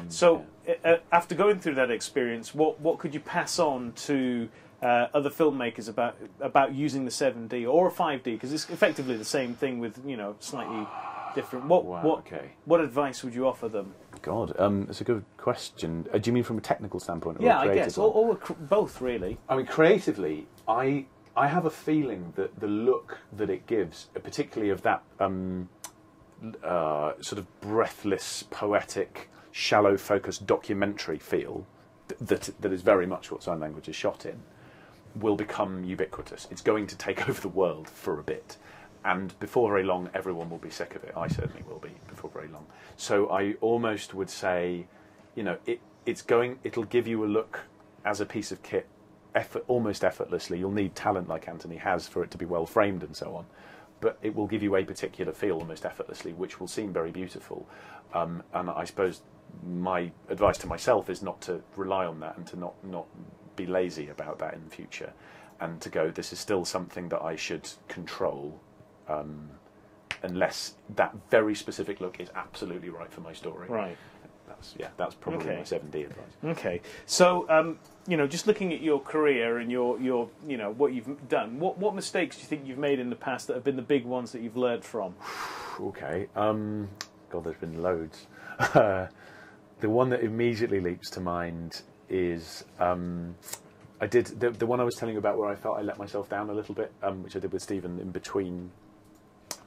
So after going through that experience, what could you pass on to other filmmakers about using the 7D or a 5D? Because it's effectively the same thing with, you know, slightly different. What advice would you offer them? God, it's a good question. Do you mean from a technical standpoint? Or Yeah, a creative I guess, or both, really. I mean, creatively, I have a feeling that the look that it gives, particularly of that sort of breathless, poetic, shallow focused documentary feel that is very much what sign language is shot in, will become ubiquitous. It's going to take over the world for a bit. And before very long, everyone will be sick of it. I certainly will be before very long. So I almost would say, you know, it'll give you a look as a piece of kit almost effortlessly. You'll need talent like Anthony has for it to be well framed and so on. But it will give you a particular feel almost effortlessly, which will seem very beautiful. And I suppose my advice to myself is not to rely on that and to not be lazy about that in the future, and to go, this is still something that I should control, unless that very specific look is absolutely right for my story. Right. That's probably my 7D advice. Okay. So, you know, just looking at your career and your you know, what you've done, what mistakes do you think you've made in the past that have been the big ones that you've learned from? Okay. God, there's been loads. The one that immediately leaps to mind is I did the one I was telling you about where I felt I let myself down a little bit, which I did with Stephen in between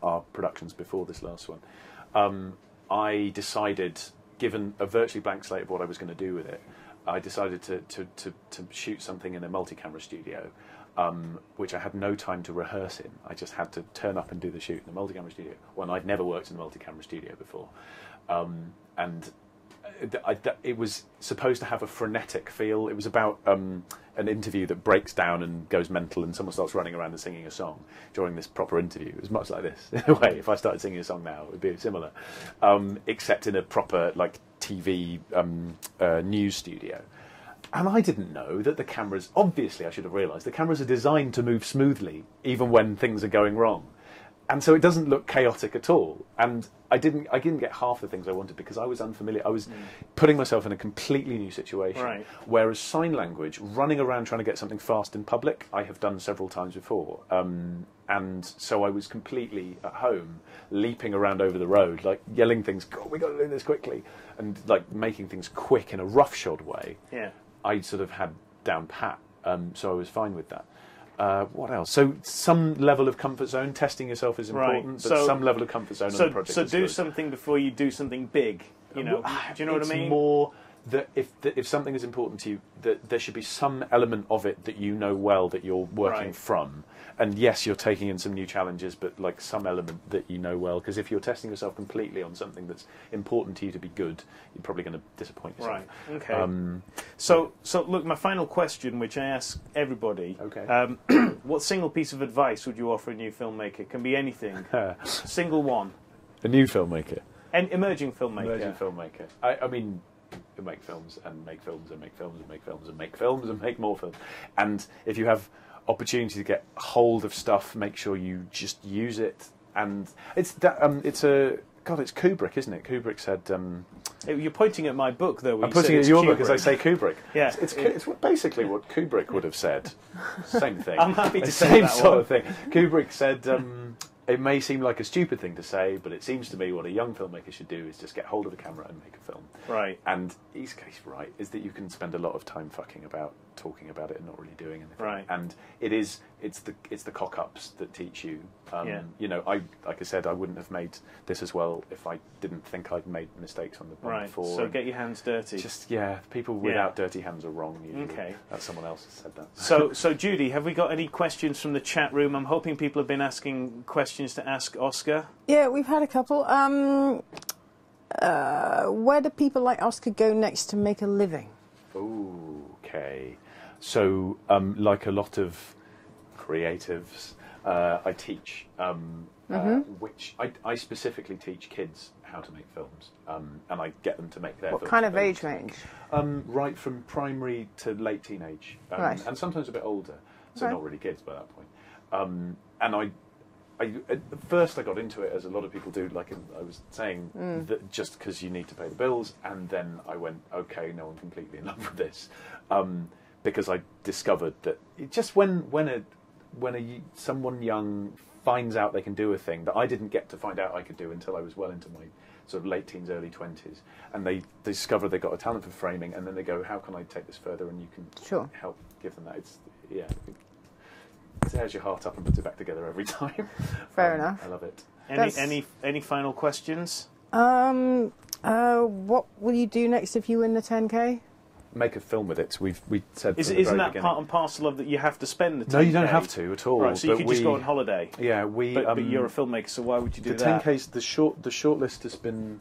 our productions before this last one. I decided, given a virtually blank slate of what I was going to do with it, I decided to shoot something in a multi-camera studio, which I had no time to rehearse in. I just had to turn up and do the shoot in a multi-camera studio when I'd never worked in a multi-camera studio before. And it was supposed to have a frenetic feel. It was about an interview that breaks down and goes mental, and someone starts running around and singing a song during this proper interview. It was much like this, in a way. If I started singing a song now, it would be similar, except in a proper, like, TV news studio. And I didn't know that the cameras, obviously I should have realised, the cameras are designed to move smoothly, even when things are going wrong. And so it doesn't look chaotic at all. And I didn't get half the things I wanted because I was unfamiliar. I was putting myself in a completely new situation. Right. Whereas sign language, running around trying to get something fast in public, I have done several times before. And so I was completely at home, leaping around over the road, like yelling things, God, we got to do this quickly. And like making things quick in a roughshod way. Yeah. I sort of had down pat. So I was fine with that. What else? So some level of comfort zone, testing yourself is important, but some level of comfort zone on the project. So do something before you do something big, you know. Do you know what I mean? It's more that if something is important to you, that there should be some element of it that you know well that you're working from. And yes, you're taking in some new challenges, but like some element that you know well. Because if you're testing yourself completely on something that's important to you to be good, you're probably going to disappoint yourself. Right. Okay. So look, my final question, which I ask everybody. Okay. What single piece of advice would you offer a new filmmaker? It can be anything. Single one. A new filmmaker. An emerging filmmaker. Emerging filmmaker. I mean, you make films and make films and make films and make films and make films and make more films. And if you have opportunity to get hold of stuff, make sure you just use it. And it's Kubrick, isn't it? Kubrick said. You're pointing at my book, though. I'm pointing at your book as I say Kubrick. Yeah, it's basically what Kubrick would have said. Same thing. I'm happy to say that sort of thing. Kubrick said. It may seem like a stupid thing to say, but it seems to me what a young filmmaker should do is just get hold of a camera and make a film. Right. And he's right, is that you can spend a lot of time fucking about, talking about it and not really doing anything. Right. And it's the cock-ups that teach you. You know, like I said, I wouldn't have made this as well if I didn't think I'd made mistakes on the one before. So get your hands dirty. Just people without dirty hands are wrong usually. Okay. That's someone else has said that. So Judy, have we got any questions from the chat room? I'm hoping people have been asking questions to ask Oscar. Yeah, we've had a couple. Where do people like Oscar go next to make a living? Okay. So, like a lot of creatives, I teach, which I specifically teach kids how to make films, and I get them to make their films. What kind of age range? Right from primary to late teenage, and sometimes a bit older, so not really kids by that point. And at first I got into it as a lot of people do, like I was saying, that just because you need to pay the bills, and then I went, okay, no, I'm completely in love with this, because I discovered that just when someone young finds out they can do a thing that I didn't get to find out I could do until I was well into my sort of late teens, early 20s, and they discover they've got a talent for framing, and then they go, how can I take this further, and you can help give them that. It's, yeah, it tears your heart up and puts it back together every time. Fair enough. I love it. Any final questions? What will you do next if you win the 10K? Make a film with it. We said Isn't that part and parcel of that? You have to spend the 10K? No, you don't have to at all. Right, so you could just go on holiday. Yeah, But you're a filmmaker, so why would you do that? The 10K's the short list has been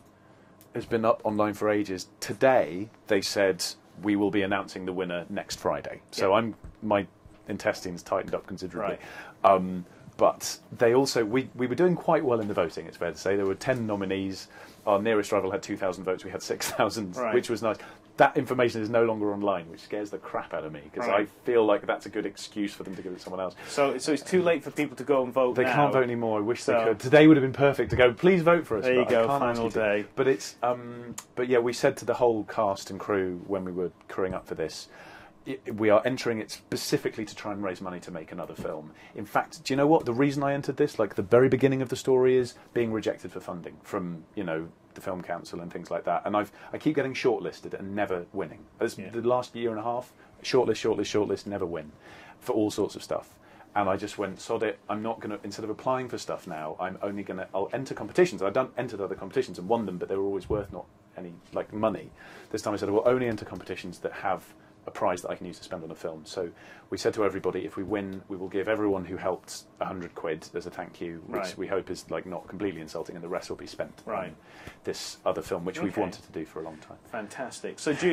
up online for ages. Today they said we will be announcing the winner next Friday. So my intestines tightened up considerably. Right. But they also we were doing quite well in the voting. It's fair to say there were 10 nominees. Our nearest rival had 2,000 votes. We had 6,000, which was nice. That information is no longer online, which scares the crap out of me, because I feel like that's a good excuse for them to give it to someone else. So it's too late for people to go and vote. They can't vote anymore. I wish they could. Today would have been perfect to go, please vote for us. There you go, final day. But it's but yeah, we said to the whole cast and crew when we were crewing up for this, we are entering it specifically to try and raise money to make another film. In fact, do you know what? The reason I entered this, like the very beginning of the story, is being rejected for funding from, the Film Council and things like that. And I keep getting shortlisted and never winning. The last year and a half, shortlist, never win for all sorts of stuff. And I just went, sod it, I'm not going to, instead of applying for stuff now, I'll enter competitions. I've entered other competitions and won them, but they were always worth not any, money. This time I said, I will only enter competitions that have a prize that I can use to spend on a film. So we said to everybody, if we win, we will give everyone who helped £100 as a thank you, which we hope is not completely insulting, and the rest will be spent on this other film, which we've wanted to do for a long time. Fantastic. So, Jude,